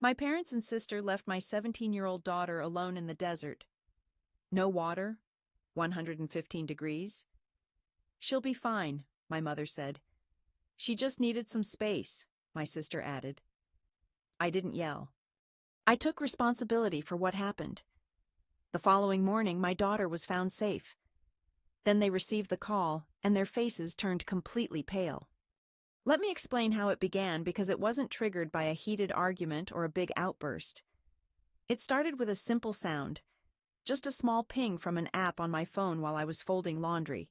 My parents and sister left my 17-year-old daughter alone in the desert. No water, 115 degrees. She'll be fine, my mother said. She just needed some space, my sister added. I didn't yell. I took responsibility for what happened. The following morning, my daughter was found safe. Then they received the call, and their faces turned completely pale. Let me explain how it began because it wasn't triggered by a heated argument or a big outburst. It started with a simple sound, just a small ping from an app on my phone while I was folding laundry.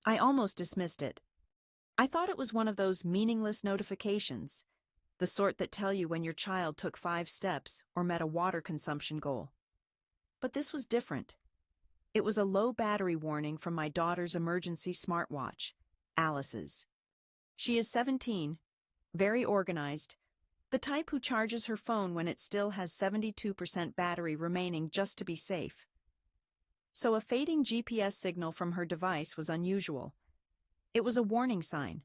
I almost dismissed it. I thought it was one of those meaningless notifications, the sort that tell you when your child took 5 steps or met a water consumption goal. But this was different. It was a low battery warning from my daughter's emergency smartwatch, Alice's. She is 17, very organized, the type who charges her phone when it still has 72% battery remaining just to be safe. So a fading GPS signal from her device was unusual. It was a warning sign.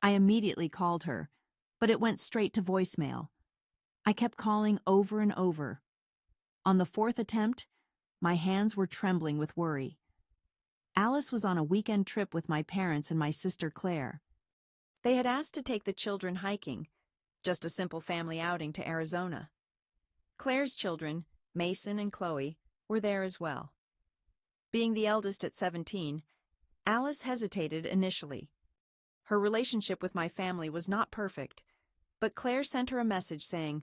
I immediately called her, but it went straight to voicemail. I kept calling over and over. On the 4th attempt, my hands were trembling with worry. Alice was on a weekend trip with my parents and my sister Claire. They had asked to take the children hiking, just a simple family outing to Arizona. Claire's children, Mason and Chloe, were there as well. Being the eldest at 17, Alice hesitated initially. Her relationship with my family was not perfect, but Claire sent her a message saying,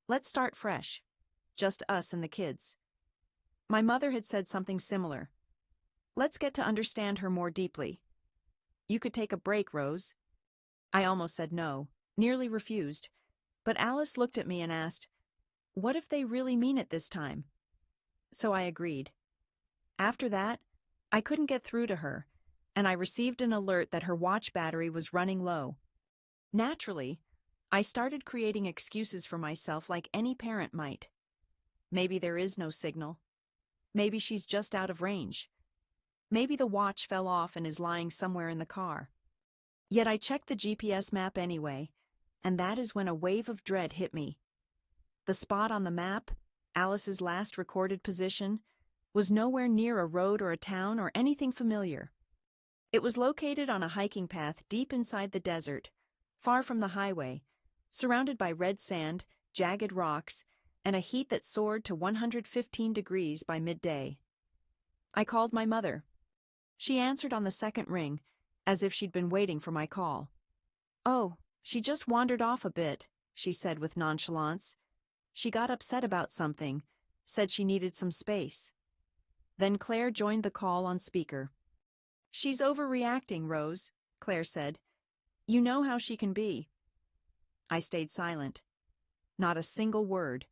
"Let's start fresh. Just us and the kids." My mother had said something similar. "Let's get to understand her more deeply. You could take a break, Rose." I almost said no, nearly refused, but Alice looked at me and asked, "What if they really mean it this time?" So I agreed. After that, I couldn't get through to her, and I received an alert that her watch battery was running low. Naturally, I started creating excuses for myself like any parent might. Maybe there is no signal. Maybe she's just out of range. Maybe the watch fell off and is lying somewhere in the car. Yet I checked the GPS map anyway, and that is when a wave of dread hit me. The spot on the map, Alice's last recorded position, was nowhere near a road or a town or anything familiar. It was located on a hiking path deep inside the desert, far from the highway, surrounded by red sand, jagged rocks, and a heat that soared to 115 degrees by midday. I called my mother. She answered on the second ring, as if she'd been waiting for my call. "Oh, she just wandered off a bit," she said with nonchalance. "She got upset about something, said she needed some space." Then Claire joined the call on speaker. "She's overreacting, Rose," Claire said. "You know how she can be." I stayed silent. Not a single word.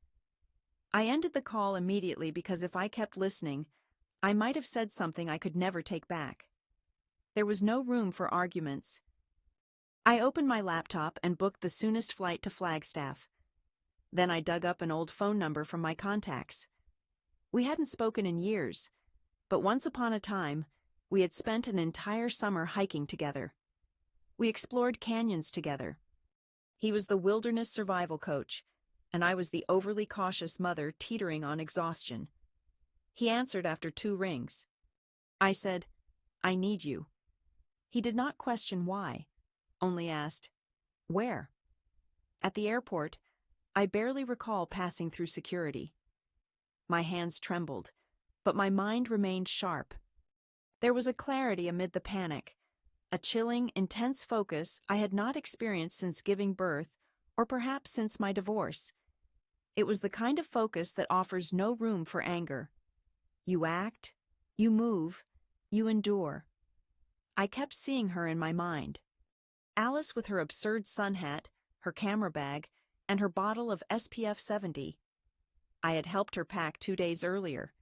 I ended the call immediately because if I kept listening, I might have said something I could never take back. There was no room for arguments. I opened my laptop and booked the soonest flight to Flagstaff. Then I dug up an old phone number from my contacts. We hadn't spoken in years, but once upon a time, we had spent an entire summer hiking together. We explored canyons together. He was the wilderness survival coach, and I was the overly cautious mother teetering on exhaustion. He answered after 2 rings. I said, "I need you." He did not question why, only asked, "Where?" At the airport, I barely recall passing through security. My hands trembled, but my mind remained sharp. There was a clarity amid the panic, a chilling, intense focus I had not experienced since giving birth, or perhaps since my divorce. It was the kind of focus that offers no room for anger. You act, you move, you endure. I kept seeing her in my mind. Alice with her absurd sun hat, her camera bag, and her bottle of SPF 70. I had helped her pack 2 days earlier.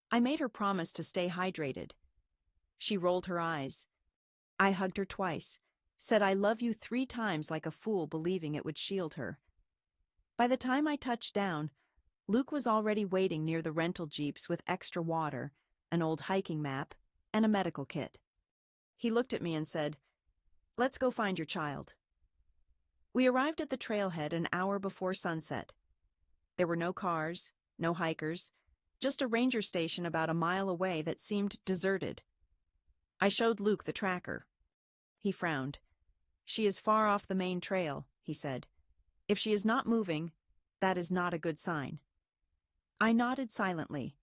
I made her promise to stay hydrated. She rolled her eyes. I hugged her twice, said I love you 3 times like a fool believing it would shield her. By the time I touched down, Luke was already waiting near the rental jeeps with extra water, an old hiking map, and a medical kit. He looked at me and said, "Let's go find your child." We arrived at the trailhead an hour before sunset. There were no cars, no hikers, just a ranger station about a mile away that seemed deserted. I showed Luke the tracker. He frowned. "She is far off the main trail," he said. "If she is not moving, that is not a good sign." I nodded silently.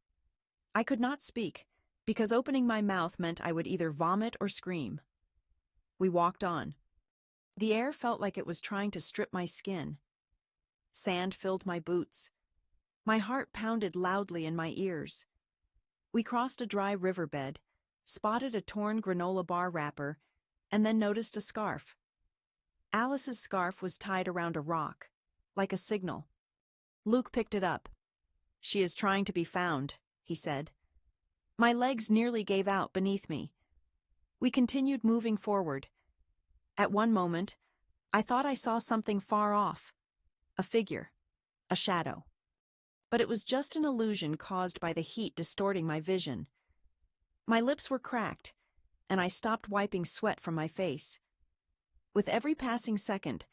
I could not speak, because opening my mouth meant I would either vomit or scream. We walked on. The air felt like it was trying to strip my skin. Sand filled my boots. My heart pounded loudly in my ears. We crossed a dry riverbed, spotted a torn granola bar wrapper, and then noticed a scarf. Alice's scarf was tied around a rock, like a signal. Luke picked it up. "She is trying to be found," he said. My legs nearly gave out beneath me. We continued moving forward. At one moment, I thought I saw something far off. A figure. A shadow. But it was just an illusion caused by the heat distorting my vision. My lips were cracked, and I stopped wiping sweat from my face. With every passing second,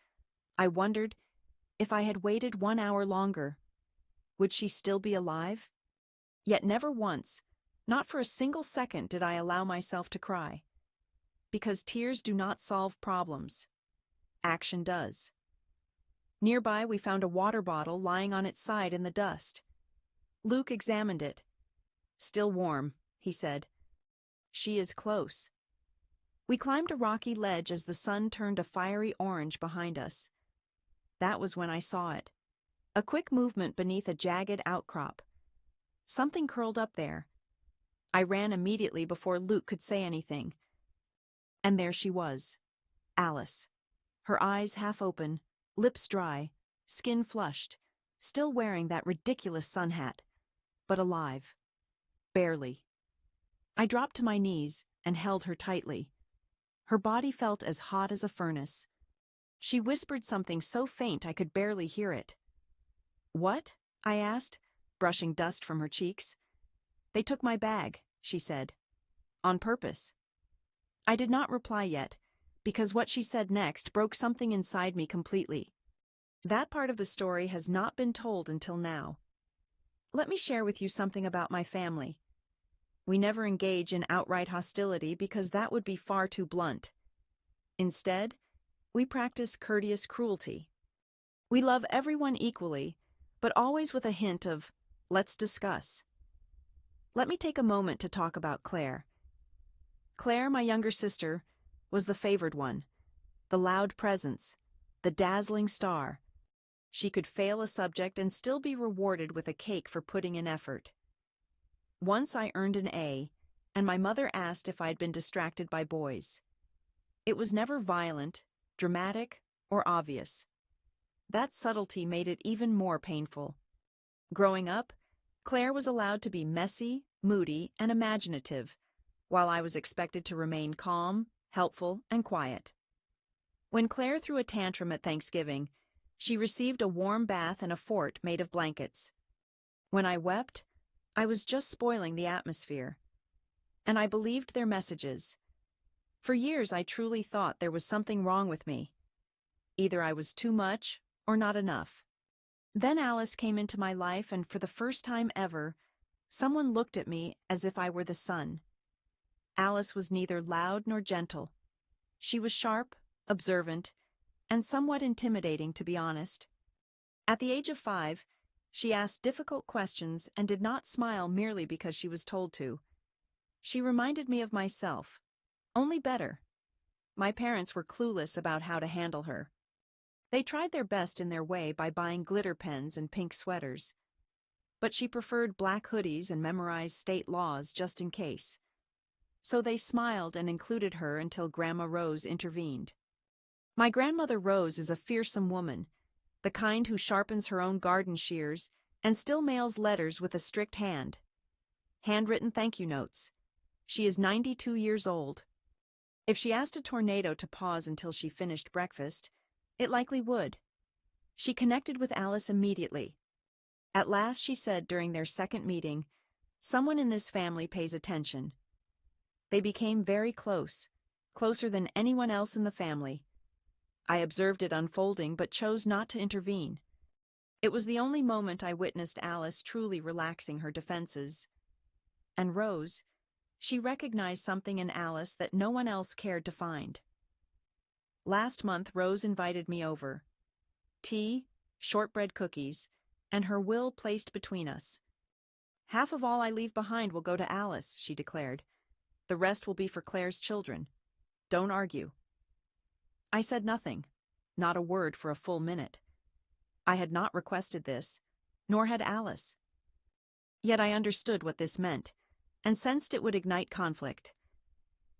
I wondered, if I had waited 1 hour longer, would she still be alive? Yet never once, not for a single second, did I allow myself to cry. Because tears do not solve problems. Action does. Nearby, we found a water bottle lying on its side in the dust. Luke examined it. "Still warm," he said. "She is close." We climbed a rocky ledge as the sun turned a fiery orange behind us. That was when I saw it. A quick movement beneath a jagged outcrop. Something curled up there. I ran immediately before Luke could say anything. And there she was, Alice. Her eyes half open, lips dry, skin flushed, still wearing that ridiculous sun hat, but alive. Barely. I dropped to my knees and held her tightly. Her body felt as hot as a furnace. She whispered something so faint I could barely hear it. "What?" I asked, brushing dust from her cheeks. "They took my bag," she said. "On purpose." I did not reply yet, because what she said next broke something inside me completely. That part of the story has not been told until now. Let me share with you something about my family. We never engage in outright hostility because that would be far too blunt. Instead, we practice courteous cruelty. We love everyone equally, but always with a hint of, "Let's discuss." Let me take a moment to talk about Claire. Claire, my younger sister, was the favored one, the loud presence, the dazzling star. She could fail a subject and still be rewarded with a cake for putting in effort. Once I earned an A, and my mother asked if I'd been distracted by boys. It was never violent, dramatic, or obvious. That subtlety made it even more painful. Growing up, Claire was allowed to be messy, moody, and imaginative, while I was expected to remain calm, helpful, and quiet. When Claire threw a tantrum at Thanksgiving, she received a warm bath and a fort made of blankets. When I wept, I was just spoiling the atmosphere. And I believed their messages. For years, I truly thought there was something wrong with me. Either I was too much or not enough. Then Alice came into my life, and for the first time ever, someone looked at me as if I were the sun. Alice was neither loud nor gentle. She was sharp, observant, and somewhat intimidating, to be honest. At the age of 5, she asked difficult questions and did not smile merely because she was told to. She reminded me of myself, only better. My parents were clueless about how to handle her. They tried their best in their way by buying glitter pens and pink sweaters. But she preferred black hoodies and memorized state laws just in case. So they smiled and included her until Grandma Rose intervened. My grandmother Rose is a fearsome woman, the kind who sharpens her own garden shears and still mails letters with a strict hand. Handwritten thank you notes. She is 92 years old. If she asked a tornado to pause until she finished breakfast, it likely would. She connected with Alice immediately. At last she said during their second meeting, "Someone in this family pays attention." They became very close, closer than anyone else in the family. I observed it unfolding but chose not to intervene. It was the only moment I witnessed Alice truly relaxing her defenses. And Rose, she recognized something in Alice that no one else cared to find. Last month, Rose invited me over. Tea, shortbread cookies, and her will placed between us. "Half of all I leave behind will go to Alice," she declared. "The rest will be for Claire's children. Don't argue." I said nothing, not a word for a full minute. I had not requested this, nor had Alice. Yet I understood what this meant, and sensed it would ignite conflict.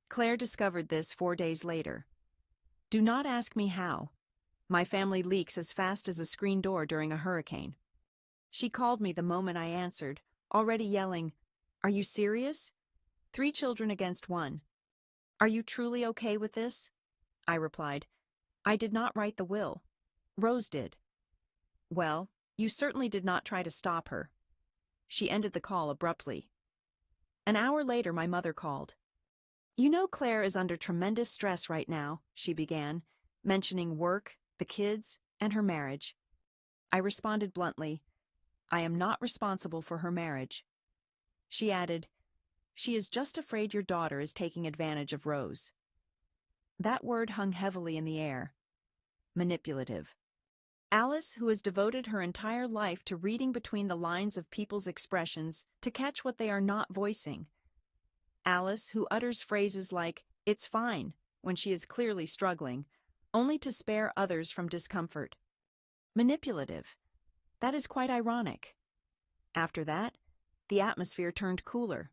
Claire discovered this 4 days later. Do not ask me how. My family leaks as fast as a screen door during a hurricane. She called me the moment I answered, already yelling, "Are you serious? 3 children against 1. Are you truly okay with this?" I replied, "I did not write the will. Rose did." "Well, you certainly did not try to stop her." She ended the call abruptly. An hour later, my mother called. "You know Claire is under tremendous stress right now," she began, mentioning work, the kids, and her marriage. I responded bluntly, "I am not responsible for her marriage." She added, "She is just afraid your daughter is taking advantage of Rose." That word hung heavily in the air. Manipulative. Alice, who has devoted her entire life to reading between the lines of people's expressions to catch what they are not voicing. Alice, who utters phrases like, "It's fine," when she is clearly struggling, only to spare others from discomfort. Manipulative. That is quite ironic. After that, the atmosphere turned cooler.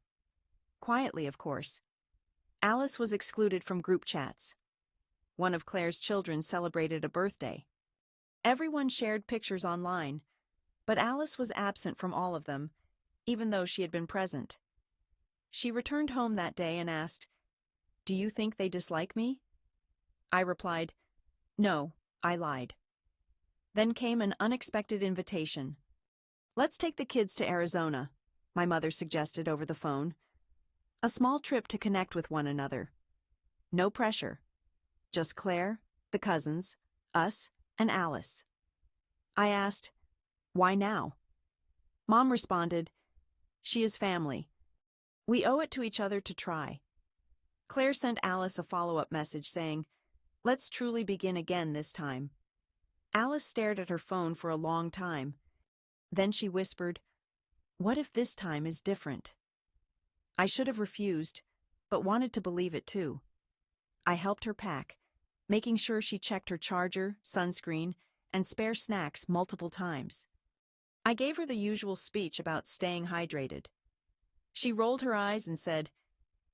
Quietly, of course. Alice was excluded from group chats. One of Claire's children celebrated a birthday. Everyone shared pictures online, but Alice was absent from all of them, even though she had been present. She returned home that day and asked, "Do you think they dislike me?" I replied, "No, I lied." Then came an unexpected invitation. "Let's take the kids to Arizona," my mother suggested over the phone. A small trip to connect with one another. No pressure. Just Claire, the cousins, us, and Alice. I asked, "Why now?" Mom responded, "She is family. We owe it to each other to try." Claire sent Alice a follow-up message saying, "Let's truly begin again this time." Alice stared at her phone for a long time. Then she whispered, "What if this time is different?" I should have refused, but wanted to believe it too. I helped her pack, making sure she checked her charger, sunscreen, and spare snacks multiple times. I gave her the usual speech about staying hydrated. She rolled her eyes and said,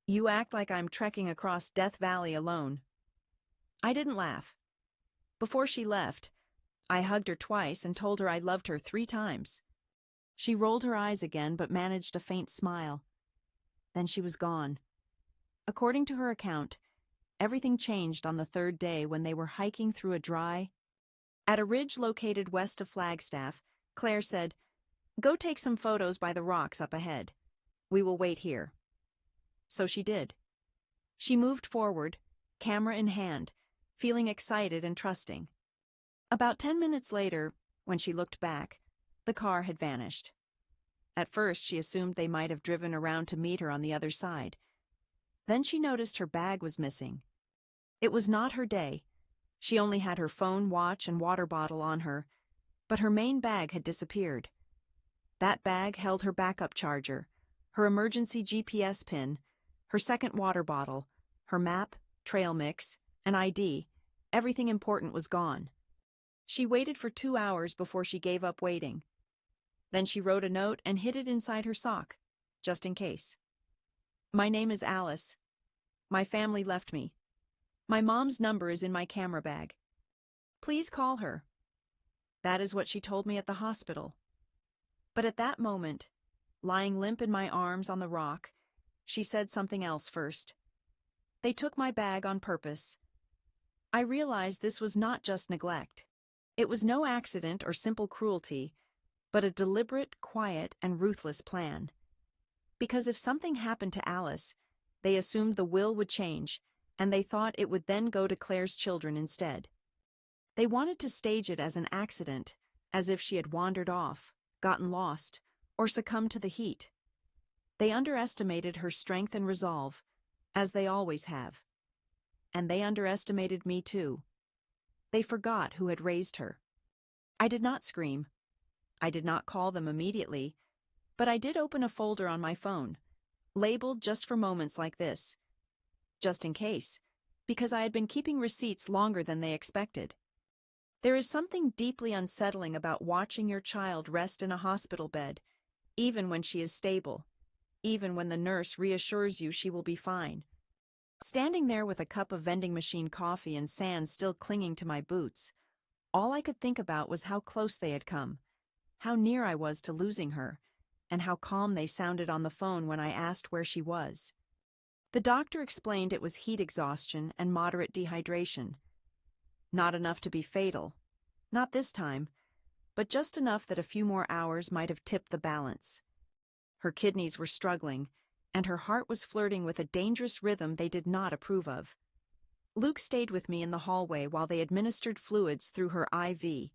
"You act like I'm trekking across Death Valley alone." I didn't laugh. Before she left, I hugged her twice and told her I loved her 3 times. She rolled her eyes again but managed a faint smile. Then she was gone. According to her account, everything changed on the 3rd day when they were hiking through a dry. At a ridge located west of Flagstaff, Claire said, "Go take some photos by the rocks up ahead. We will wait here." So she did. She moved forward, camera in hand, feeling excited and trusting. About 10 minutes later, when she looked back, the car had vanished. At first, she assumed they might have driven around to meet her on the other side. Then she noticed her bag was missing. It was not her day. She only had her phone, watch, and water bottle on her, but her main bag had disappeared. That bag held her backup charger, her emergency GPS pin, her second water bottle, her map, trail mix, and ID. Everything important was gone. She waited for 2 hours before she gave up waiting. Then she wrote a note and hid it inside her sock, just in case. "My name is Alice. My family left me. My mom's number is in my camera bag. Please call her." That is what she told me at the hospital. But at that moment, lying limp in my arms on the rock, she said something else first. "They took my bag on purpose." I realized this was not just neglect. It was no accident or simple cruelty, but a deliberate, quiet, and ruthless plan. Because if something happened to Alice, they assumed the will would change, and they thought it would then go to Claire's children instead. They wanted to stage it as an accident, as if she had wandered off, gotten lost, or succumbed to the heat. They underestimated her strength and resolve, as they always have. And they underestimated me too. They forgot who had raised her. I did not scream. I did not call them immediately, but I did open a folder on my phone, labeled just for moments like this. Just in case, because I had been keeping receipts longer than they expected. There is something deeply unsettling about watching your child rest in a hospital bed, even when she is stable, even when the nurse reassures you she will be fine. Standing there with a cup of vending machine coffee and sand still clinging to my boots, all I could think about was how close they had come, how near I was to losing her, and how calm they sounded on the phone when I asked where she was. The doctor explained it was heat exhaustion and moderate dehydration. Not enough to be fatal. Not this time, but just enough that a few more hours might have tipped the balance. Her kidneys were struggling, and her heart was flirting with a dangerous rhythm they did not approve of. Luke stayed with me in the hallway while they administered fluids through her IV.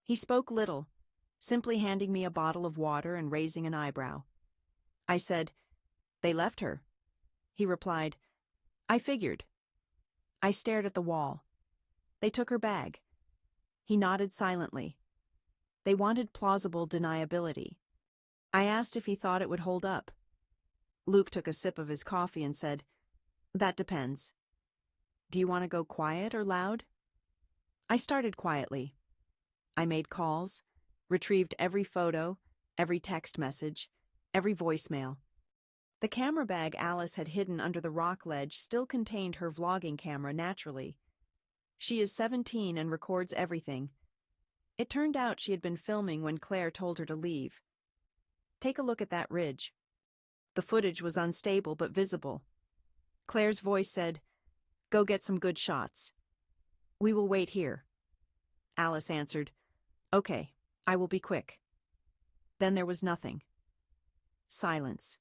He spoke little, simply handing me a bottle of water and raising an eyebrow. I said, "They left her." He replied, "I figured." I stared at the wall. They took her bag. He nodded silently. They wanted plausible deniability. I asked if he thought it would hold up. Luke took a sip of his coffee and said, "That depends. Do you want to go quiet or loud?" I started quietly. I made calls, retrieved every photo, every text message, every voicemail. The camera bag Alice had hidden under the rock ledge still contained her vlogging camera naturally. She is 17 and records everything. It turned out she had been filming when Claire told her to leave. Take a look at that ridge. The footage was unstable but visible. Claire's voice said, "Go get some good shots. We will wait here." Alice answered, "Okay, I will be quick." Then there was nothing. Silence.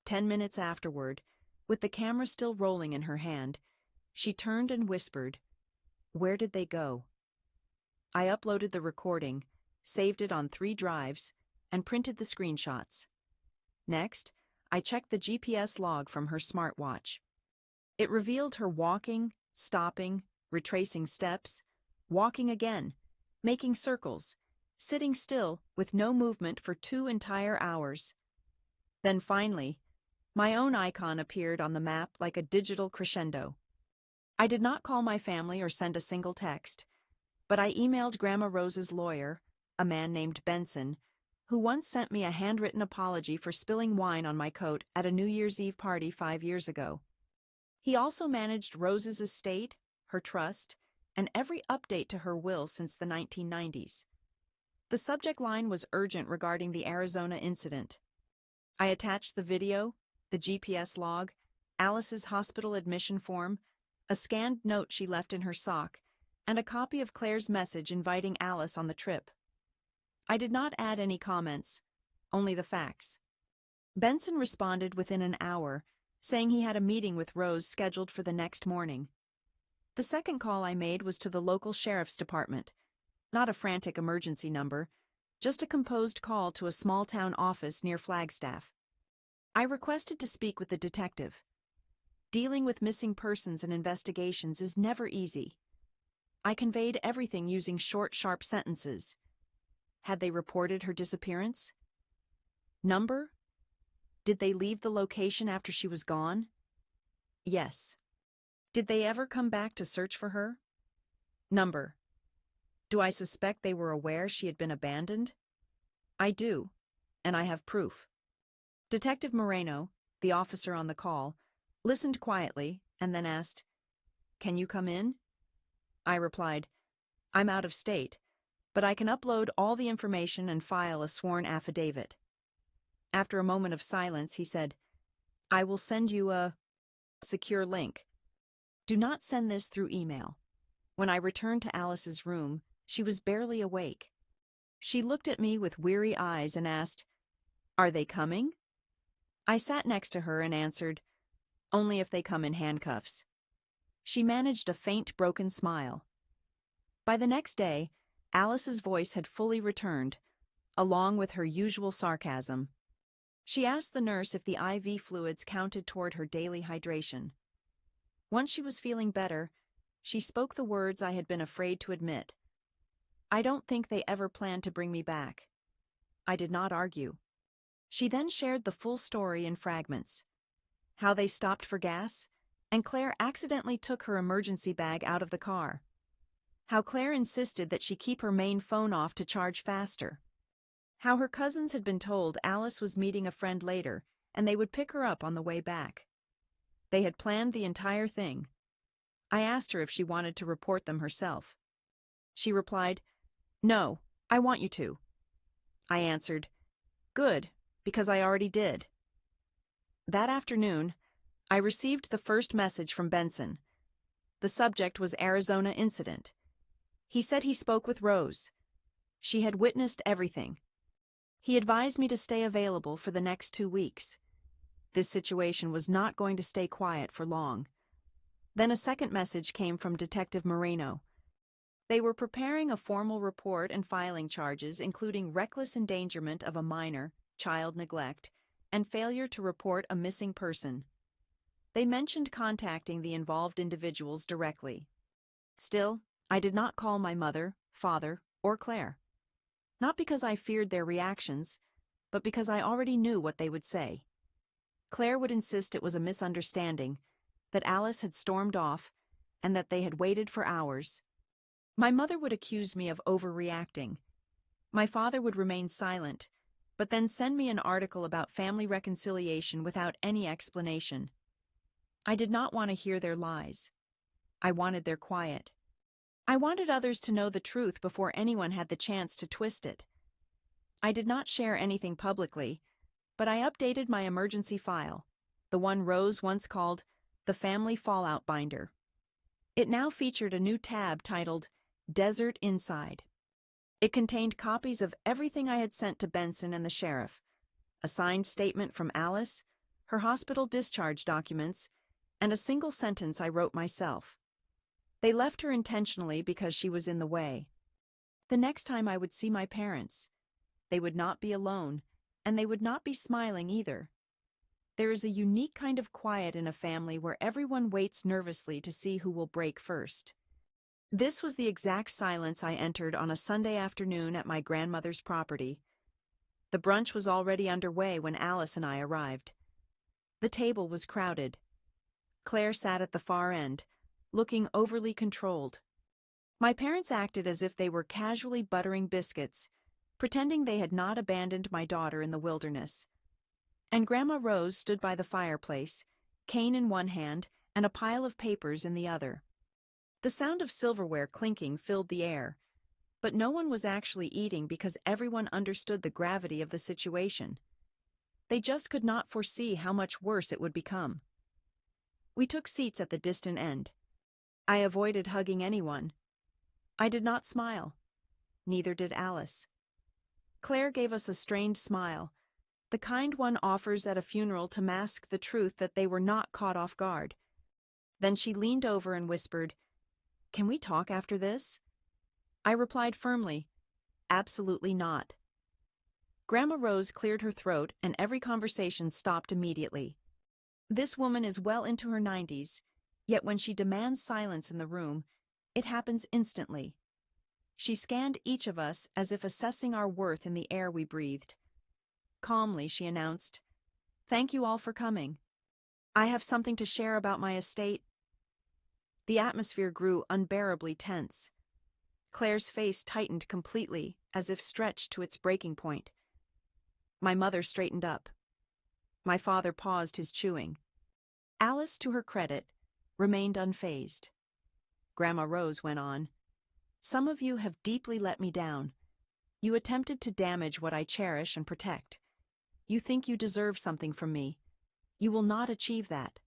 10 minutes afterward, with the camera still rolling in her hand, she turned and whispered, "Where did they go?" I uploaded the recording, saved it on 3 drives, and printed the screenshots. Next, I checked the GPS log from her smartwatch. It revealed her walking, stopping, retracing steps, walking again, making circles, sitting still with no movement for 2 entire hours. Then finally, my own icon appeared on the map like a digital crescendo. I did not call my family or send a single text, but I emailed Grandma Rose's lawyer, a man named Benson, who once sent me a handwritten apology for spilling wine on my coat at a New Year's Eve party 5 years ago. He also managed Rose's estate, her trust, and every update to her will since the 1990s. The subject line was urgent regarding the Arizona incident. I attached the video, the GPS log, Alice's hospital admission form, a scanned note she left in her sock, and a copy of Claire's message inviting Alice on the trip. I did not add any comments, only the facts. Benson responded within an hour, saying he had a meeting with Rose scheduled for the next morning. The second call I made was to the local sheriff's department, not a frantic emergency number, just a composed call to a small-town office near Flagstaff. I requested to speak with the detective. Dealing with missing persons and investigations is never easy. I conveyed everything using short, sharp sentences. Had they reported her disappearance? Number? Did they leave the location after she was gone? Yes. Did they ever come back to search for her? Number. Do I suspect they were aware she had been abandoned? I do, and I have proof. Detective Moreno, the officer on the call, listened quietly and then asked, "Can you come in?" I replied, "I'm out of state, but I can upload all the information and file a sworn affidavit." After a moment of silence, he said, "I will send you a secure link. Do not send this through email." When I returned to Alice's room, she was barely awake. She looked at me with weary eyes and asked, "Are they coming?" I sat next to her and answered, "Only if they come in handcuffs." She managed a faint, broken smile. By the next day, Alice's voice had fully returned, along with her usual sarcasm. She asked the nurse if the IV fluids counted toward her daily hydration. Once she was feeling better, she spoke the words I had been afraid to admit. "I don't think they ever planned to bring me back." I did not argue. She then shared the full story in fragments. How they stopped for gas, and Claire accidentally took her emergency bag out of the car. How Claire insisted that she keep her main phone off to charge faster. How her cousins had been told Alice was meeting a friend later, and they would pick her up on the way back. They had planned the entire thing. I asked her if she wanted to report them herself. She replied, "No, I want you to." I answered, "Good, because I already did." That afternoon, I received the first message from Benson. The subject was Arizona incident. He said he spoke with Rose. She had witnessed everything. He advised me to stay available for the next 2 weeks. This situation was not going to stay quiet for long. Then a second message came from Detective Moreno. They were preparing a formal report and filing charges, including reckless endangerment of a minor, child neglect, and failure to report a missing person. They mentioned contacting the involved individuals directly. Still, I did not call my mother, father, or Claire. Not because I feared their reactions, but because I already knew what they would say. Claire would insist it was a misunderstanding, that Alice had stormed off, and that they had waited for hours. My mother would accuse me of overreacting. My father would remain silent, but then send me an article about family reconciliation without any explanation. I did not want to hear their lies. I wanted their quiet. I wanted others to know the truth before anyone had the chance to twist it. I did not share anything publicly, but I updated my emergency file, the one Rose once called the Family Fallout Binder. It now featured a new tab titled Desert Inside. It contained copies of everything I had sent to Benson and the sheriff, a signed statement from Alice, her hospital discharge documents, and a single sentence I wrote myself. They left her intentionally because she was in the way. The next time I would see my parents, they would not be alone, and they would not be smiling either. There is a unique kind of quiet in a family where everyone waits nervously to see who will break first. This was the exact silence I entered on a Sunday afternoon at my grandmother's property. The brunch was already underway when Alice and I arrived. The table was crowded. Claire sat at the far end, looking overly controlled. My parents acted as if they were casually buttering biscuits, pretending they had not abandoned my daughter in the wilderness. And Grandma Rose stood by the fireplace, cane in one hand and a pile of papers in the other. The sound of silverware clinking filled the air, but no one was actually eating because everyone understood the gravity of the situation. They just could not foresee how much worse it would become. We took seats at the distant end. I avoided hugging anyone. I did not smile. Neither did Alice. Claire gave us a strained smile, the kind one offers at a funeral to mask the truth that they were not caught off guard. Then she leaned over and whispered, "Can we talk after this?" I replied firmly, "Absolutely not." Grandma Rose cleared her throat and every conversation stopped immediately. This woman is well into her 90s, yet when she demands silence in the room, it happens instantly. She scanned each of us as if assessing our worth in the air we breathed. Calmly, she announced, "Thank you all for coming. I have something to share about my estate." The atmosphere grew unbearably tense. Claire's face tightened completely, as if stretched to its breaking point. My mother straightened up. My father paused his chewing. Alice, to her credit, remained unfazed. Grandma Rose went on, "Some of you have deeply let me down. You attempted to damage what I cherish and protect. You think you deserve something from me. You will not achieve that."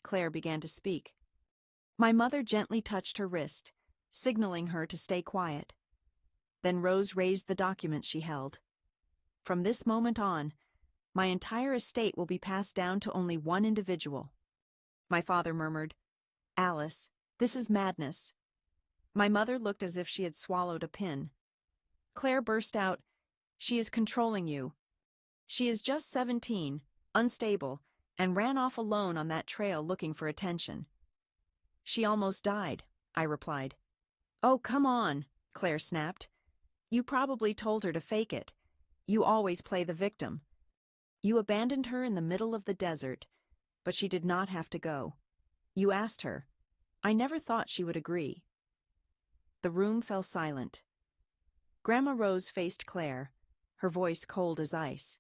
Claire began to speak. My mother gently touched her wrist, signaling her to stay quiet. Then Rose raised the documents she held. "From this moment on, my entire estate will be passed down to only one individual." My father murmured, "Alice, this is madness." My mother looked as if she had swallowed a pin. Claire burst out, "She is controlling you. She is just 17, unstable, and ran off alone on that trail looking for attention." "She almost died," I replied. "Oh, come on," Claire snapped. "You probably told her to fake it. You always play the victim. You abandoned her in the middle of the desert, but she did not have to go. You asked her. I never thought she would agree." The room fell silent. Grandma Rose faced Claire, her voice cold as ice.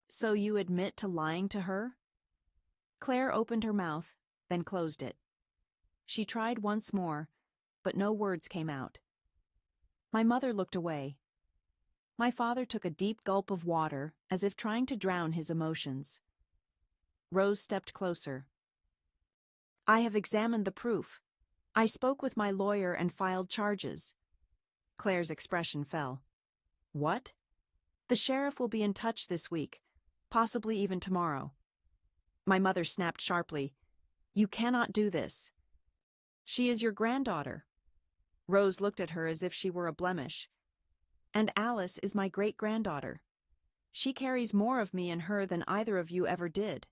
"So you admit to lying to her?" Claire opened her mouth, then closed it. She tried once more, but no words came out. My mother looked away. My father took a deep gulp of water, as if trying to drown his emotions. Rose stepped closer. "I have examined the proof. I spoke with my lawyer and filed charges." Claire's expression fell. "What?" "The sheriff will be in touch this week, possibly even tomorrow." My mother snapped sharply, "You cannot do this." "She is your granddaughter." Rose looked at her as if she were a blemish. "And Alice is my great-granddaughter. She carries more of me in her than either of you ever did.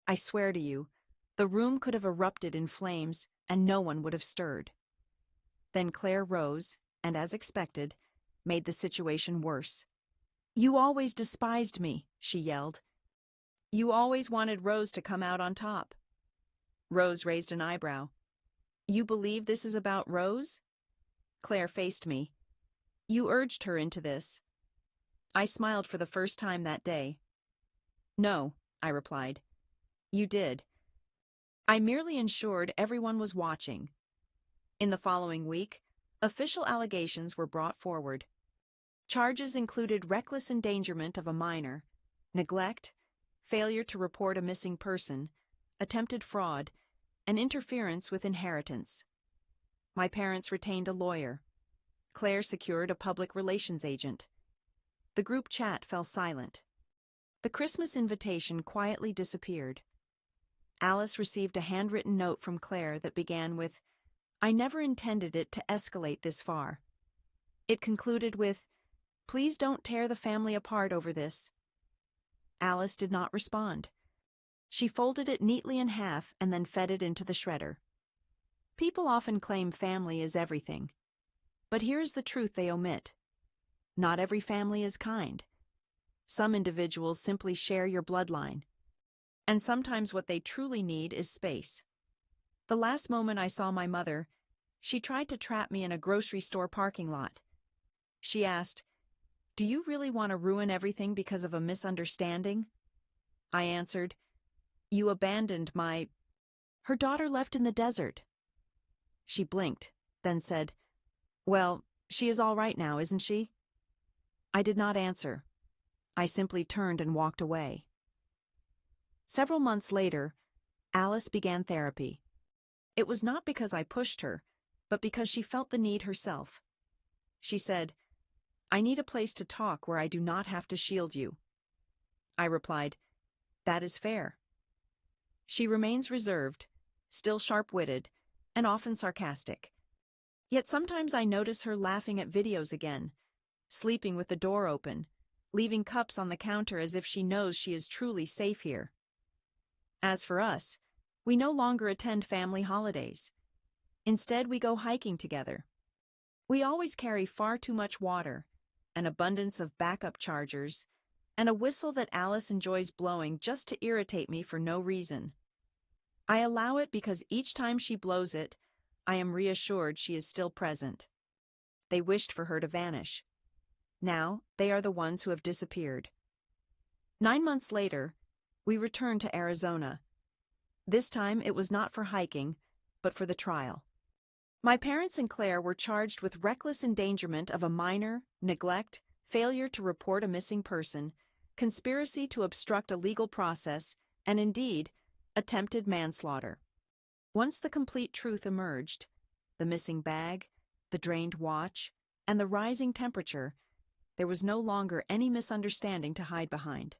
I swear to you, the room could have erupted in flames and no one would have stirred." Then Claire rose, and as expected, made the situation worse. "You always despised me," she yelled. "You always wanted Rose to come out on top." Rose raised an eyebrow. "You believe this is about Rose?" Claire faced me. "You urged her into this." I smiled for the first time that day. "No," I replied. "You did. I merely ensured everyone was watching." In the following week, official allegations were brought forward. Charges included reckless endangerment of a minor, neglect, failure to report a missing person, attempted fraud, and interference with inheritance. My parents retained a lawyer. Claire secured a public relations agent. The group chat fell silent. The Christmas invitation quietly disappeared. Alice received a handwritten note from Claire that began with, "I never intended it to escalate this far." It concluded with, "Please don't tear the family apart over this." Alice did not respond. She folded it neatly in half and then fed it into the shredder. People often claim family is everything. But here's the truth they omit. Not every family is kind. Some individuals simply share your bloodline. And sometimes what they truly need is space. The last moment I saw my mother, she tried to trap me in a grocery store parking lot. She asked, "Do you really want to ruin everything because of a misunderstanding?" I answered, "You abandoned my—" "Her daughter left in the desert." She blinked, then said, "Well, she is all right now, isn't she?" I did not answer. I simply turned and walked away. Several months later, Alice began therapy. It was not because I pushed her, but because she felt the need herself. She said, "I need a place to talk where I do not have to shield you." I replied, "That is fair." She remains reserved, still sharp-witted, and often sarcastic. Yet sometimes I notice her laughing at videos again, sleeping with the door open, leaving cups on the counter as if she knows she is truly safe here. As for us, we no longer attend family holidays. Instead, we go hiking together. We always carry far too much water, an abundance of backup chargers, and a whistle that Alice enjoys blowing just to irritate me for no reason. I allow it because each time she blows it, I am reassured she is still present. They wished for her to vanish. Now, they are the ones who have disappeared. 9 months later, we returned to Arizona. This time it was not for hiking, but for the trial. My parents and Claire were charged with reckless endangerment of a minor, neglect, failure to report a missing person, conspiracy to obstruct a legal process, and indeed, attempted manslaughter. Once the complete truth emerged, the missing bag, the drained watch, and the rising temperature, there was no longer any misunderstanding to hide behind.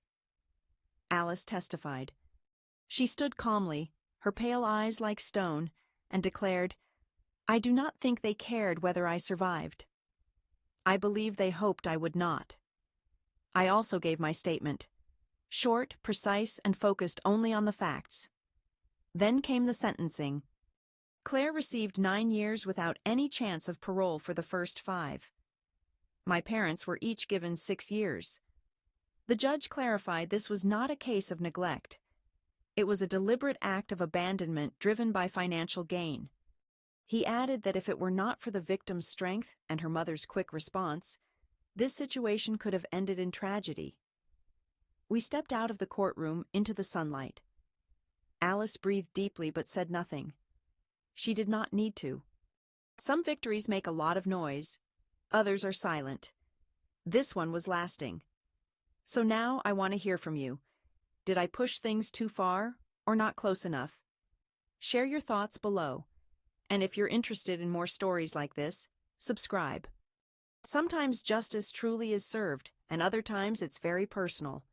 Alice testified. She stood calmly, her pale eyes like stone, and declared, I do not think they cared whether I survived. I believe they hoped I would not. I also gave my statement. Short, precise, and focused only on the facts. Then came the sentencing. Claire received 9 years without any chance of parole for the first 5. My parents were each given 6 years. The judge clarified this was not a case of neglect. It was a deliberate act of abandonment driven by financial gain. He added that if it were not for the victim's strength and her mother's quick response, this situation could have ended in tragedy. We stepped out of the courtroom into the sunlight. Alice breathed deeply but said nothing. She did not need to. Some victories make a lot of noise, others are silent. This one was lasting. So now I want to hear from you. Did I push things too far or not close enough? Share your thoughts below. And if you're interested in more stories like this, subscribe. Sometimes justice truly is served, and other times it's very personal.